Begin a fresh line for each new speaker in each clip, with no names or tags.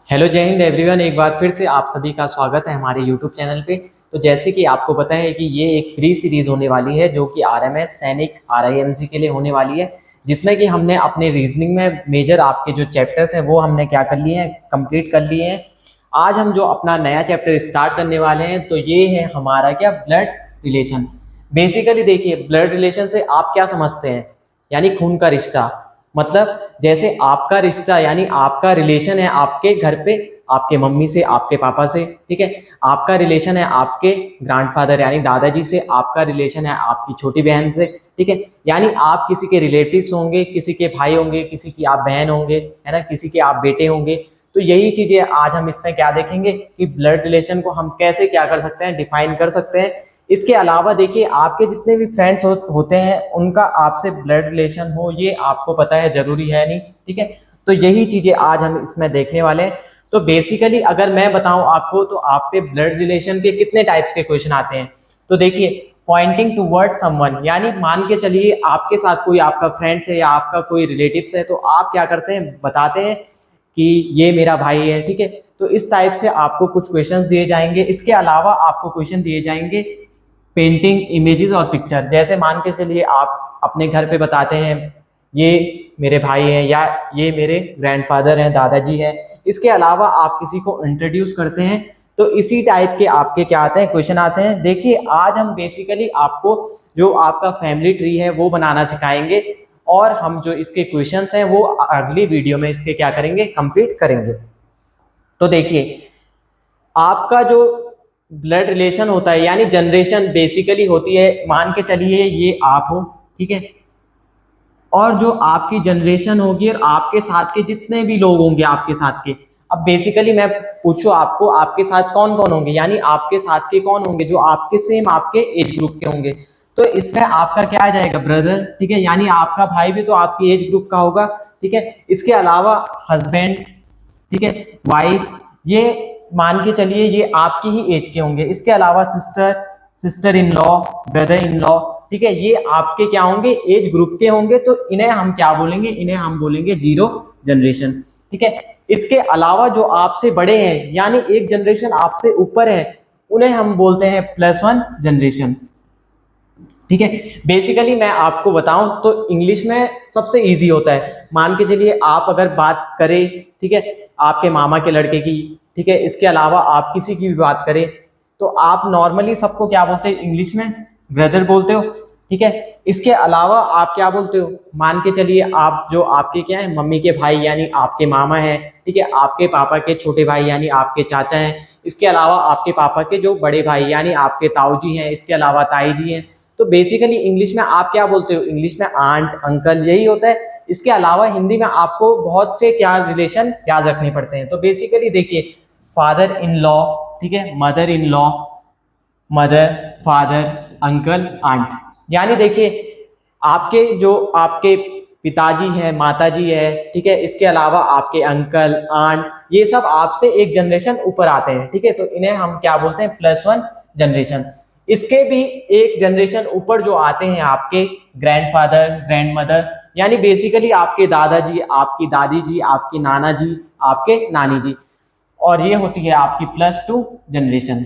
Hello जय Hind everyone. एक बार फिर से आप सभी का स्वागत है हमारे यूट्यूब चैनल पे। तो जैसे कि आपको पता है कि ये एक फ्री सीरीज होने वाली है जो कि आरएमएस सैनिक आरआईएमसी के लिए होने वाली है, जिसमें कि हमने अपने रीजनिंग में मेजर आपके जो चैप्टर्स हैं वो हमने क्या कर लिए हैं, कंप्लीट कर लिए हैं। आज हम जो अपना नया चैप्टर स्टार्ट करने वाले हैं तो ये है हमारा क्या, ब्लड रिलेशन। बेसिकली देखिए, ब्लड रिलेशन से आप क्या समझते हैं, यानी खून का रिश्ता। मतलब जैसे आपका रिश्ता यानी आपका रिलेशन है आपके घर पे आपके मम्मी से, आपके पापा से, ठीक है। आपका रिलेशन है आपके ग्रैंडफादर यानी दादाजी से, आपका रिलेशन है आपकी छोटी बहन से, ठीक है। यानी आप किसी के रिलेटिव्स होंगे, किसी के भाई होंगे, किसी की आप बहन होंगे, है ना, किसी के आप बेटे होंगे। तो यही चीजें आज हम इसमें क्या देखेंगे कि ब्लड रिलेशन को हम कैसे क्या कर सकते हैं, डिफाइन कर सकते हैं। इसके अलावा देखिए, आपके जितने भी फ्रेंड्स होते हैं उनका आपसे ब्लड रिलेशन हो ये आपको पता है, जरूरी है नहीं, ठीक है। तो यही चीजें आज हम इसमें देखने वाले हैं। तो बेसिकली अगर मैं बताऊं आपको तो आप पे ब्लड रिलेशन के कितने टाइप्स के क्वेश्चन आते हैं। तो देखिए, पॉइंटिंग टूवर्ड्स समवन, यानी मान के चलिए आपके साथ कोई आपका फ्रेंड्स है या आपका कोई रिलेटिव्स है, तो आप क्या करते हैं, बताते हैं कि ये मेरा भाई है, ठीक है। तो इस टाइप से आपको कुछ क्वेश्चंस दिए जाएंगे। इसके अलावा आपको क्वेश्चन दिए जाएंगे पेंटिंग इमेजेस और पिक्चर। जैसे मान के चलिए आप अपने घर पे बताते हैं ये मेरे भाई हैं या ये मेरे ग्रैंडफादर हैं, दादाजी हैं। इसके अलावा आप किसी को इंट्रोड्यूस करते हैं तो इसी टाइप के आपके क्या आते हैं, क्वेश्चन आते हैं। देखिए, आज हम बेसिकली आपको जो आपका फैमिली ट्री है वो बनाना सिखाएंगे और हम जो इसके क्वेश्चंस हैं वो अगली वीडियो में इसके क्या करेंगे, कंप्लीट करेंगे। तो देखिए, आपका जो ब्लड रिलेशन होता है यानी जनरेशन बेसिकली होती है, मान के चलिए ये आप हो, ठीक है, और जो आपकी जनरेशन होगी और आपके साथ के जितने भी लोग होंगे आपके साथ के। अब बेसिकली मैं पूछूं आपको, आपके साथ कौन कौन होंगे, यानी आपके साथ के कौन होंगे जो आपके सेम आपके एज ग्रुप के होंगे। तो इसमें आपका क्या आ जाएगा, ब्रदर, ठीक है, यानी आपका भाई भी तो आपकी एज ग्रुप का होगा, ठीक है। इसके अलावा हस्बैंड, ठीक है, वाइफ, ये मान के चलिए ये आपकी ही एज के होंगे। इसके अलावा sister, sister in law, brother in law, ठीक है, ये आपके क्या होंगे, एज ग्रुप के होंगे। तो इन्हें हम क्या बोलेंगे, इन्हें हम बोलेंगे जीरो जनरेशन, ठीक है। इसके अलावा जो आपसे बड़े हैं यानी एक जनरेशन आपसे ऊपर है, उन्हें हम बोलते हैं +1 जनरेशन, ठीक है। बेसिकली मैं आपको बताऊं तो इंग्लिश में सबसे इजी होता है। मान के चलिए आप अगर बात करें, ठीक है, आपके मामा के लड़के की, ठीक है, इसके अलावा आप किसी की भी बात करें तो आप नॉर्मली सबको क्या बोलते हैं, इंग्लिश में ब्रदर बोलते हो, ठीक है। इसके अलावा आप क्या बोलते हो, मान के चलिए आप जो आपके क्या है, मम्मी के भाई यानी आपके मामा हैं, ठीक है, आपके पापा के छोटे भाई यानी आपके चाचा हैं। इसके अलावा आपके पापा के जो बड़े भाई यानी आपके ताऊ जी हैं, इसके अलावा ताई जी हैं। तो बेसिकली इंग्लिश में आप क्या बोलते हो, इंग्लिश में आंट, अंकल, यही होता है। इसके अलावा हिंदी में आपको बहुत से क्या रिलेशन याद रखने पड़ते हैं। तो बेसिकली देखिए, फादर इन लॉ, ठीक है, mother in law, mother, father, uncle, aunt. यानी देखिए, आपके जो आपके पिताजी हैं, माताजी है, ठीक है, इसके अलावा आपके अंकल, आंट, ये सब आपसे एक जनरेशन ऊपर आते हैं, ठीक है। तो इन्हें हम क्या बोलते हैं, +1 जनरेशन। इसके भी एक जनरेशन ऊपर जो आते हैं आपके ग्रैंडफादर, ग्रैंडमदर, यानी बेसिकली आपके दादाजी, आपकी दादी जी, आपके नाना जी, आपके नानी जी, और ये होती है आपकी +2 जनरेशन,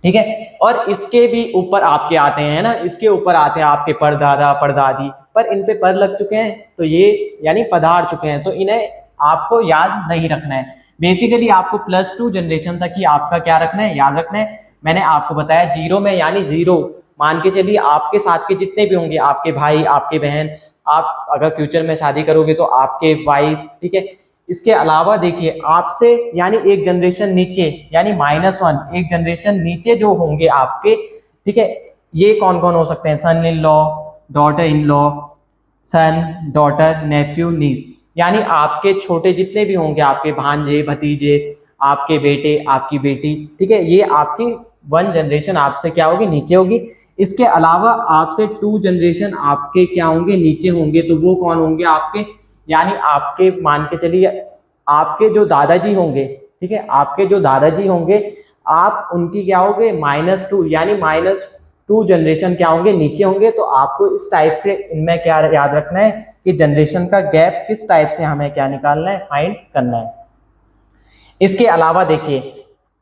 ठीक है। और इसके भी ऊपर आपके आते हैं ना, इसके ऊपर आते हैं आपके परदादा, परदादी, पर इन पे पर लग चुके हैं तो ये यानी पधार चुके हैं, तो इन्हें आपको याद नहीं रखना है। बेसिकली आपको +2 जनरेशन तक ही आपका क्या रखना है, याद रखना है। मैंने आपको बताया जीरो में, यानी जीरो मान के चलिए आपके साथ के जितने भी होंगे, आपके भाई, आपके बहन, आप अगर फ्यूचर में शादी करोगे तो आपके वाइफ, ठीक है। इसके अलावा देखिए, आपसे यानी एक जनरेशन नीचे यानी -1, एक जनरेशन नीचे जो होंगे आपके, ठीक है, ये कौन कौन हो सकते हैं, son in law, daughter in law, son, daughter, nephew, niece, यानी आपके छोटे जितने भी होंगे, आपके भांजे, भतीजे, आपके बेटे, आपकी बेटी, ठीक है, ये आपकी 1 जनरेशन आपसे क्या होगी, नीचे होगी। इसके अलावा आपसे 2 जनरेशन आपके क्या होंगे, नीचे होंगे। तो वो कौन होंगे आपके, यानी आपके मान के चलिए आपके जो दादाजी होंगे, ठीक है, आपके जो दादाजी होंगे, आप उनकी क्या होंगे, -2, यानी -2 जनरेशन क्या होंगे, नीचे होंगे। तो आपको इस टाइप से इनमें क्या याद रखना है कि जनरेशन का गैप किस टाइप से हमें क्या निकालना है, फाइंड करना है। इसके अलावा देखिए,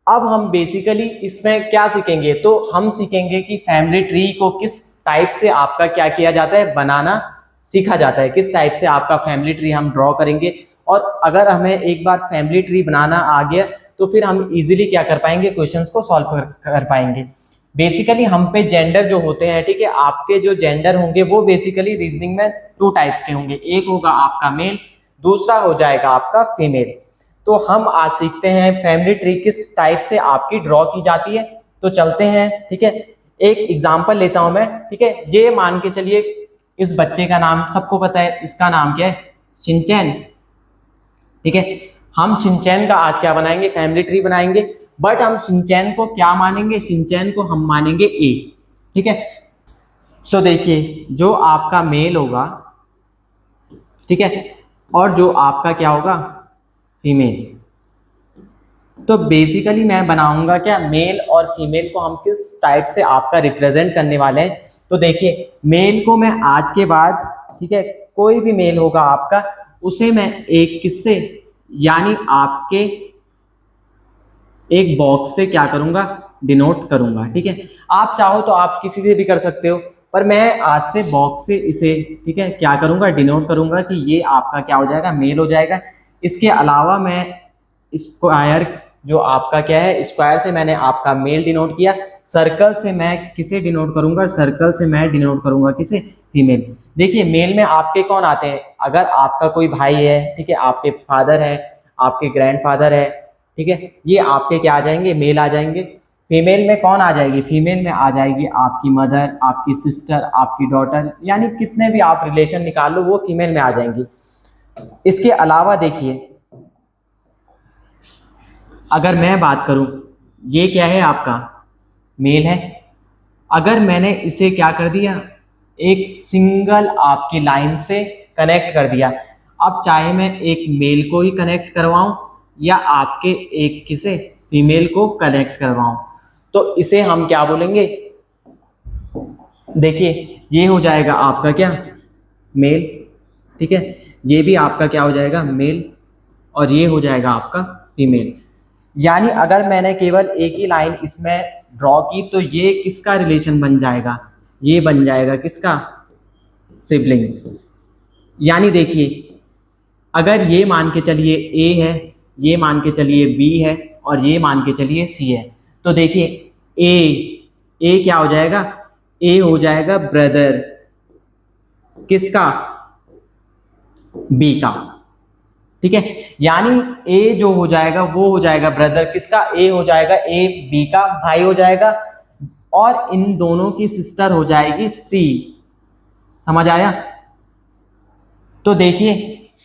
अब हम बेसिकली इसमें क्या सीखेंगे, तो हम सीखेंगे कि फैमिली ट्री को किस टाइप से आपका क्या किया जाता है, बनाना सीखा जाता है, किस टाइप से आपका फैमिली ट्री हम ड्रॉ करेंगे। और अगर हमें एक बार फैमिली ट्री बनाना आ गया तो फिर हम इजीली क्या कर पाएंगे, क्वेश्चंस को सॉल्व कर पाएंगे। बेसिकली हम पे जेंडर जो होते हैं, ठीक है, आपके जो जेंडर होंगे वो बेसिकली रीजनिंग में 2 टाइप्स के होंगे, एक होगा आपका मेल, दूसरा हो जाएगा आपका फीमेल। तो हम आज सीखते हैं फैमिली ट्री किस टाइप से आपकी ड्रॉ की जाती है। तो चलते हैं, ठीक है, एक एग्जांपल लेता हूं मैं, ठीक है। ये मान के चलिए इस बच्चे का नाम सबको पता है, इसका नाम क्या है, शिनचैन, ठीक है। हम शिनचैन का आज क्या बनाएंगे, फैमिली ट्री बनाएंगे। बट हम शिनचैन को क्या मानेंगे, शिनचैन को हम मानेंगे ए, ठीक है। तो देखिए जो आपका मेल होगा, ठीक है, और जो आपका क्या होगा, फीमेल। तो बेसिकली मैं बनाऊंगा क्या, मेल और फीमेल को हम किस टाइप से आपका रिप्रेजेंट करने वाले हैं। तो देखिए मेल को मैं आज के बाद, ठीक है, कोई भी मेल होगा आपका, उसे मैं एक किससे, यानी आपके एक बॉक्स से क्या करूंगा, डिनोट करूंगा, ठीक है। आप चाहो तो आप किसी से भी कर सकते हो, पर मैं आज से बॉक्स से इसे, ठीक है, क्या करूंगा, डिनोट करूंगा कि ये आपका क्या हो जाएगा, मेल हो जाएगा। इसके अलावा मैं स्क्वायर, जो आपका क्या है, स्क्वायर से मैंने आपका मेल डिनोट किया। सर्कल से मैं किसे डिनोट करूंगा, सर्कल से मैं डिनोट करूंगा किसे, फीमेल। देखिए मेल में आपके कौन आते हैं, अगर आपका कोई भाई है, ठीक है, आपके फादर है, आपके ग्रैंडफादर है, ठीक है, ये आपके क्या आ जाएंगे, मेल आ जाएंगे। फीमेल में कौन आ जाएगी, फीमेल में आ जाएगी आपकी मदर, आपकी सिस्टर, आपकी डॉटर, यानी कितने भी आप रिलेशन निकाल लो वो फीमेल में आ जाएंगी। इसके अलावा देखिए अगर मैं बात करूं, ये क्या है आपका, मेल है। अगर मैंने इसे क्या कर दिया, एक सिंगल आपकी लाइन से कनेक्ट कर दिया, अब चाहे मैं एक मेल को ही कनेक्ट करवाऊं या आपके एक किसे, फीमेल को कनेक्ट करवाऊं, तो इसे हम क्या बोलेंगे, देखिए ये हो जाएगा आपका क्या, मेल, ठीक है, ये भी आपका क्या हो जाएगा, मेल, और ये हो जाएगा आपका फीमेल। यानी अगर मैंने केवल एक ही लाइन इसमें ड्रॉ की तो ये किसका रिलेशन बन जाएगा, ये बन जाएगा किसका, सिबलिंग्स। यानी देखिए अगर ये मान के चलिए ए है, ये मान के चलिए बी है, और ये मान के चलिए सी है, तो देखिए ए क्या हो जाएगा, ए हो जाएगा ब्रदर किसका, बी का, ठीक है। यानी ए जो हो जाएगा वो हो जाएगा ब्रदर किसका, ए हो जाएगा, ए बी का भाई हो जाएगा, और इन दोनों की सिस्टर हो जाएगी सी। समझ आया। तो देखिए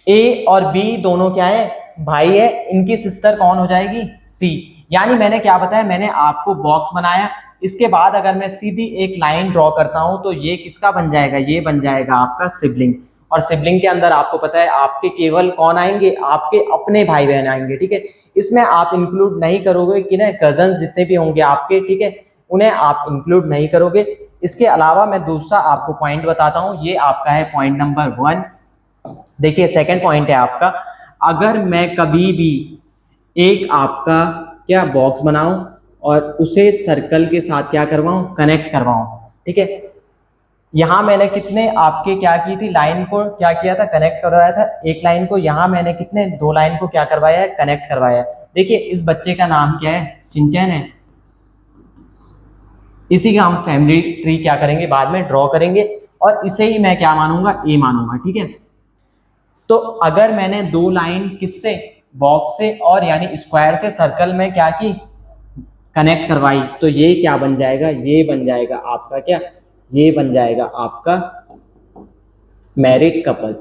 ए और बी दोनों क्या है, भाई है, इनकी सिस्टर कौन हो जाएगी, सी। यानी मैंने क्या बताया, मैंने आपको बॉक्स बनाया, इसके बाद अगर मैं सीधी एक लाइन ड्रॉ करता हूं तो ये किसका बन जाएगा, ये बन जाएगा आपका सिबलिंग। और सिबलिंग के अंदर आपको पता है आपके केवल कौन आएंगे, आपके अपने भाई बहन आएंगे, ठीक है। इसमें आप इंक्लूड नहीं करोगे कि ना कजन जितने भी होंगे आपके, ठीक है, उन्हें आप इंक्लूड नहीं करोगे। इसके अलावा मैं दूसरा आपको पॉइंट बताता हूं, ये आपका है पॉइंट नंबर 1। देखिए सेकंड पॉइंट है आपका, अगर मैं कभी भी एक आपका क्या बॉक्स बनाऊं और उसे सर्कल के साथ क्या करवाऊं, कनेक्ट करवाऊं, ठीक है। यहां मैंने कितने आपके क्या की थी, लाइन को क्या किया था, कनेक्ट करवाया था एक लाइन को, यहां मैंने कितने 2 लाइन को क्या करवाया है, कनेक्ट करवाया है। देखिए इस बच्चे का नाम क्या है, शिनचैन है, इसी का हम फैमिली ट्री क्या करेंगे, बाद में ड्रॉ करेंगे, और इसे ही मैं क्या मानूंगा, ए मानूंगा, ठीक है। तो अगर मैंने 2 लाइन किससे, बॉक्स से और यानी स्क्वायर से सर्कल में क्या की, कनेक्ट करवाई, तो ये क्या बन जाएगा, ये बन जाएगा आपका क्या, ये बन जाएगा आपका मैरिड कपल,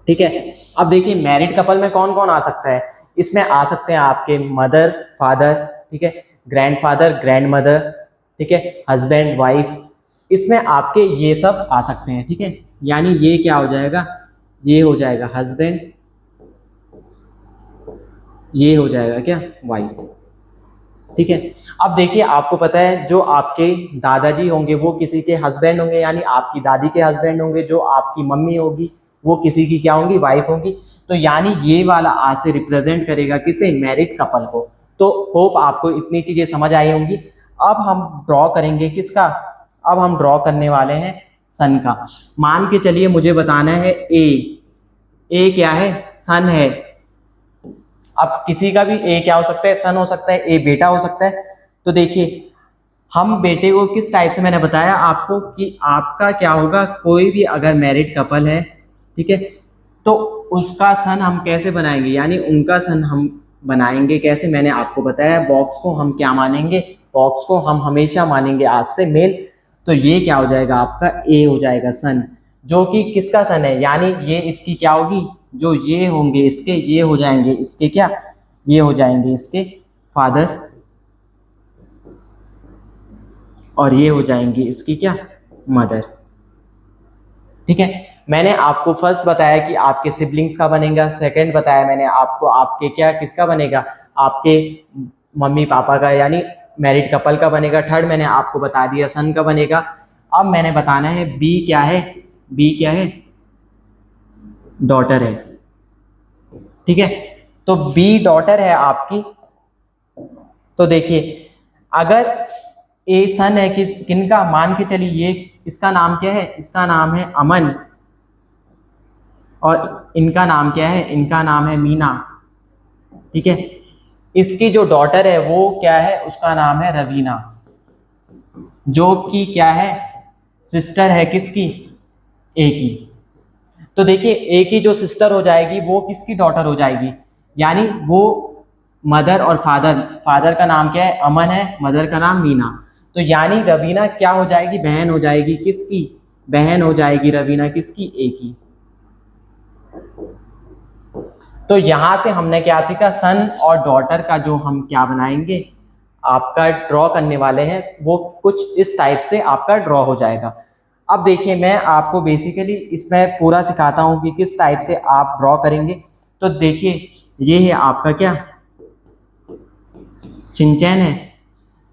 ठीक है। अब देखिए मैरिड कपल में कौन कौन आ सकता है, इसमें आ सकते हैं आपके मदर फादर, ठीक है, ग्रैंडफादर ग्रैंडमदर, ठीक है, हस्बैंड वाइफ, इसमें आपके ये सब आ सकते हैं, ठीक है। यानी ये क्या हो जाएगा, ये हो जाएगा हस्बैंड, ये हो जाएगा क्या, वाइफ, ठीक है। अब देखिए आपको पता है जो आपके दादाजी होंगे वो किसी के हस्बैंड होंगे, यानी आपकी दादी के हस्बैंड होंगे, जो आपकी मम्मी होगी वो किसी की क्या होंगी, वाइफ होंगी। तो यानी ये वाला आ से रिप्रेजेंट करेगा किसे, मैरिड कपल को। तो होप आपको इतनी चीजें समझ आई होंगी। अब हम ड्रॉ करेंगे किसका, अब हम ड्रॉ करने वाले हैं सन का। मान के चलिए मुझे बताना है ए क्या है, सन है। अब किसी का भी ए क्या हो सकता है, सन हो सकता है, ए बेटा हो सकता है। तो देखिए हम बेटे को किस टाइप से, मैंने बताया आपको कि आपका क्या होगा, कोई भी अगर मैरिड कपल है, ठीक है, तो उसका सन हम कैसे बनाएंगे, यानी उनका सन हम बनाएंगे कैसे, मैंने आपको बताया। बॉक्स को हम क्या मानेंगे, बॉक्स को हम हमेशा मानेंगे आज से मेल। तो ये क्या हो जाएगा आपका, ए हो जाएगा सन, जो कि किसका सन है, यानी ये इसकी क्या होगी, जो ये होंगे इसके, ये हो जाएंगे इसके क्या, ये हो जाएंगे इसके फादर, और ये हो जाएंगी इसकी क्या, मदर। ठीक है, मैंने आपको फर्स्ट बताया कि आपके सिबलिंग्स का बनेगा, सेकंड बताया मैंने आपको आपके क्या, किसका बनेगा, आपके मम्मी पापा का यानी मैरिड कपल का बनेगा। थर्ड मैंने आपको बता दिया सन का बनेगा। अब मैंने बताना है बी क्या है, बी क्या है, डॉटर है। ठीक है, तो बी डॉटर है आपकी। तो देखिए अगर ए सन है कि किनका, मान के चलिए ये इसका नाम क्या है, इसका नाम है अमन, और इनका नाम क्या है, इनका नाम है मीना। ठीक है, इसकी जो डॉटर है वो क्या है, उसका नाम है रवीना, जो कि क्या है, सिस्टर है किसकी, ए की। तो देखिए ए की जो सिस्टर हो जाएगी वो किसकी डॉटर हो जाएगी, यानी वो मदर और फादर, फादर का नाम क्या है, अमन है, मदर का नाम मीना। तो यानी रवीना क्या हो जाएगी, बहन हो जाएगी किसकी, बहन हो जाएगी रवीना किसकी, ए की। तो यहां से हमने क्या सीखा, सन और डॉटर का जो हम क्या बनाएंगे, आपका ड्रॉ करने वाले हैं, वो कुछ इस टाइप से आपका ड्रॉ हो जाएगा। अब देखिए मैं आपको बेसिकली इसमें पूरा सिखाता हूं कि किस टाइप से आप ड्रॉ करेंगे। तो देखिए ये है आपका क्या, शिनचैन है।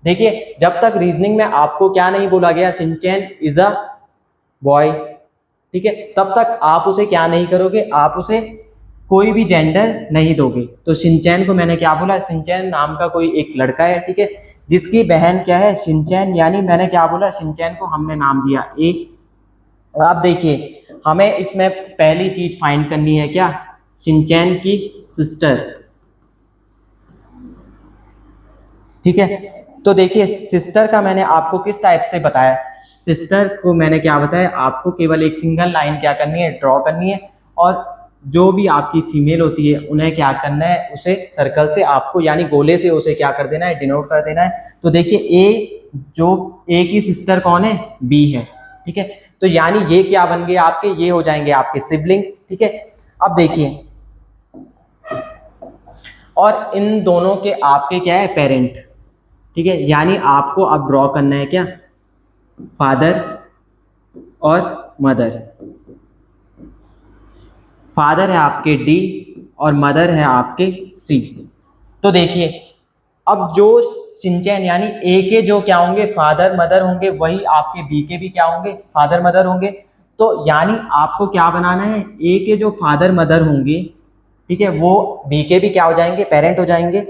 देखिए जब तक रीजनिंग में आपको क्या नहीं बोला गया, शिनचैन इज अ बॉय, ठीक है, तब तक आप उसे क्या नहीं करोगे, आप उसे कोई भी जेंडर नहीं दोगे। तो शिनचैन को मैंने क्या बोला, शिनचैन नाम का कोई एक लड़का है, ठीक है, जिसकी बहन क्या है, शिनचैन, यानी मैंने क्या बोला, शिनचैन को हमने नाम दिया ए। अब देखिए हमें इसमें पहली चीज फाइंड करनी है क्या, शिनचैन की सिस्टर। ठीक है, तो देखिए सिस्टर का मैंने आपको किस टाइप से बताया, सिस्टर को मैंने क्या बताया, आपको केवल एक सिंगल लाइन क्या करनी है, ड्रॉ करनी है, और जो भी आपकी फीमेल होती है उन्हें क्या करना है, उसे सर्कल से आपको यानी गोले से उसे क्या कर देना है, डिनोट कर देना है। तो देखिए ए, जो ए की सिस्टर कौन है, बी है। ठीक है, तो यानी ये क्या बन गए आपके, ये हो जाएंगे आपके सिबलिंग। ठीक है, अब देखिए और इन दोनों के आपके क्या है, पेरेंट। ठीक है, यानी आपको अब ड्रॉ करना है क्या, फादर और मदर। फादर है आपके डी और मदर है आपके सी। तो देखिए अब जो शिनचैन यानी ए के जो क्या होंगे, फादर मदर होंगे, वही आपके बी के भी क्या होंगे, फादर मदर होंगे। तो यानी आपको क्या बनाना है, ए के जो फादर मदर होंगे, ठीक है, वो बी के भी क्या हो जाएंगे, पेरेंट हो जाएंगे।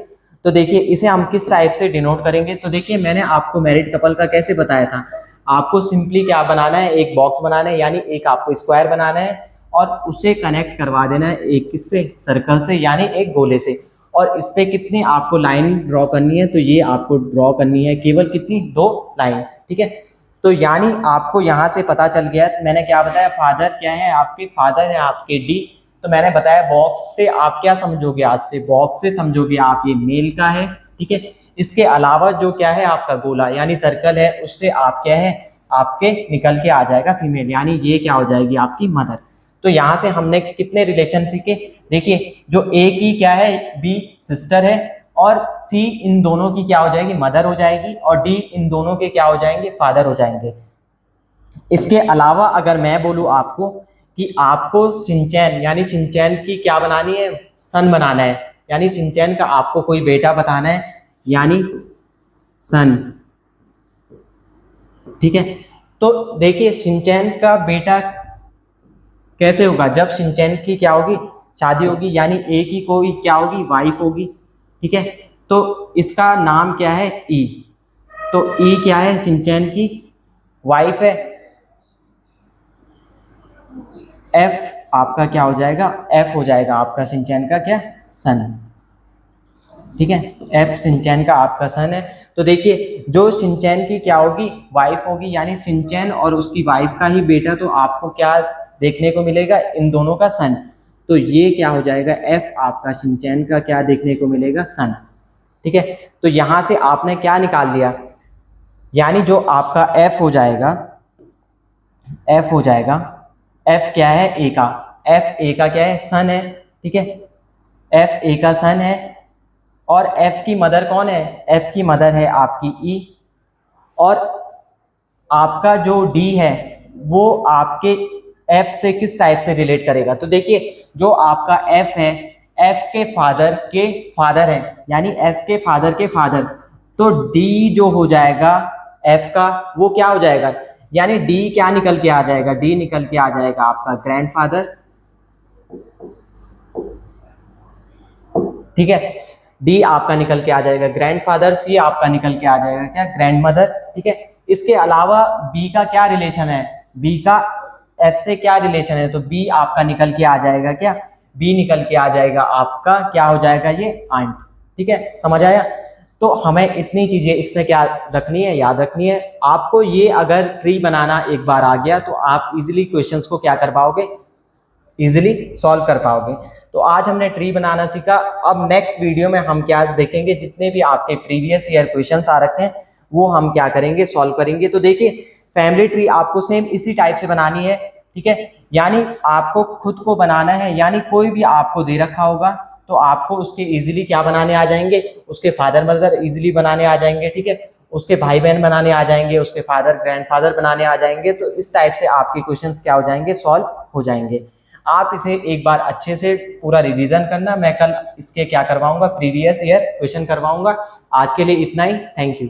तो देखिए इसे हम किस टाइप से डिनोट करेंगे। तो देखिए मैंने आपको मैरिड कपल का कैसे बताया था, आपको सिंपली क्या बनाना है, एक बॉक्स बनाना है, यानी एक आपको स्क्वायर बनाना है और उसे कनेक्ट करवा देना है एक किससे, सर्कल से, यानी एक गोले से। और इस पे कितनी आपको लाइन ड्रॉ करनी है, तो ये आपको ड्रॉ करनी है केवल कितनी, 2 लाइन। ठीक है, तो यानी आपको यहाँ से पता चल गया, मैंने क्या बताया, फादर क्या है आपके, फादर है आपके डी। तो मैंने बताया बॉक्स से आप क्या समझोगे, आज से बॉक्स से समझोगे आप ये मेल का है। ठीक है, इसके अलावा जो क्या है आपका गोला यानी सर्कल है, उससे आप क्या है, आपके निकल के आ जाएगा फीमेल, यानी ये क्या हो जाएगी आपकी मदर। तो यहाँ से हमने कितने रिलेशन सीखे, देखिए जो ए की क्या है, बी सिस्टर है, और सी इन दोनों की क्या हो जाएगी, मदर हो जाएगी, और डी इन दोनों के क्या हो जाएंगे, फादर हो जाएंगे। इसके अलावा अगर मैं बोलूँ आपको कि आपको शिनचैन यानी शिनचैन की क्या बनानी है, सन बनाना है, यानी शिनचैन का आपको कोई बेटा बताना है, यानी सन। ठीक है, तो देखिए शिनचैन का बेटा कैसे होगा, जब शिनचैन की क्या होगी, शादी होगी, यानी ए की कोई क्या होगी, वाइफ होगी, ठीक है। तो इसका नाम क्या है, ई। तो ई क्या है, शिनचैन की वाइफ है। एफ आपका क्या हो जाएगा, एफ हो जाएगा आपका शिनचैन का क्या, सन, ठीक है। एफ शिनचैन का आपका सन है। तो देखिए जो शिनचैन की क्या होगी, वाइफ होगी, यानी शिनचैन और उसकी वाइफ का ही बेटा, तो आपको क्या देखने को मिलेगा, इन दोनों का सन। तो ये क्या हो जाएगा, एफ आपका शिनचैन का क्या देखने को मिलेगा, सन, ठीक है। तो यहां से आपने क्या निकाल लिया, यानी जो आपका एफ हो जाएगा, एफ हो जाएगा, एफ क्या है, ए का, एफ ए का क्या है, सन है, ठीक है। एफ ए का सन है, और एफ की मदर कौन है, एफ की मदर है आपकी ई, और आपका जो डी है वो आपके एफ से किस टाइप से रिलेट करेगा। तो देखिए जो आपका एफ है, एफ के फादर है, यानी एफ के फादर, तो डी जो हो जाएगा एफ का, वो क्या हो जाएगा, यानी डी क्या निकल के आ जाएगा, डी निकल के आ जाएगा आपका ग्रैंडफादर, ठीक है। डी आपका निकल के आ जाएगा ग्रैंडफादर, सी आपका निकल के आ जाएगा क्या, ग्रैंडमदर, ठीक है। इसके अलावा बी का क्या रिलेशन है, बी का एफ से क्या रिलेशन है, तो बी आपका निकल के आ जाएगा क्या, बी निकल के आ जाएगा आपका क्या हो जाएगा, ये आंट, ठीक है, समझ आया। तो हमें इतनी चीजें इसमें क्या रखनी है, याद रखनी है। आपको ये अगर ट्री बनाना एक बार आ गया तो आप इजिली क्वेश्चंस को क्या कर पाओगे, इजिली सॉल्व कर पाओगे। तो आज हमने ट्री बनाना सीखा। अब नेक्स्ट वीडियो में हम क्या देखेंगे, जितने भी आपके प्रीवियस ईयर क्वेश्चंस आ रखे हैं वो हम क्या करेंगे, सॉल्व करेंगे। तो देखिए फैमिली ट्री आपको सेम इसी टाइप से बनानी है, ठीक है, यानी आपको खुद को बनाना है, यानी कोई भी आपको दे रखा होगा तो आपको उसके इजीली क्या बनाने आ जाएंगे, उसके फादर मदर इजीली बनाने आ जाएंगे, ठीक है, उसके भाई बहन बनाने आ जाएंगे, उसके फादर ग्रैंडफादर बनाने आ जाएंगे। तो इस टाइप से आपके क्वेश्चंस क्या हो जाएंगे, सॉल्व हो जाएंगे। आप इसे एक बार अच्छे से पूरा रिवीजन करना, मैं कल इसके क्या करवाऊंगा, प्रीवियस ईयर क्वेश्चन करवाऊंगा। आज के लिए इतना ही, थैंक यू।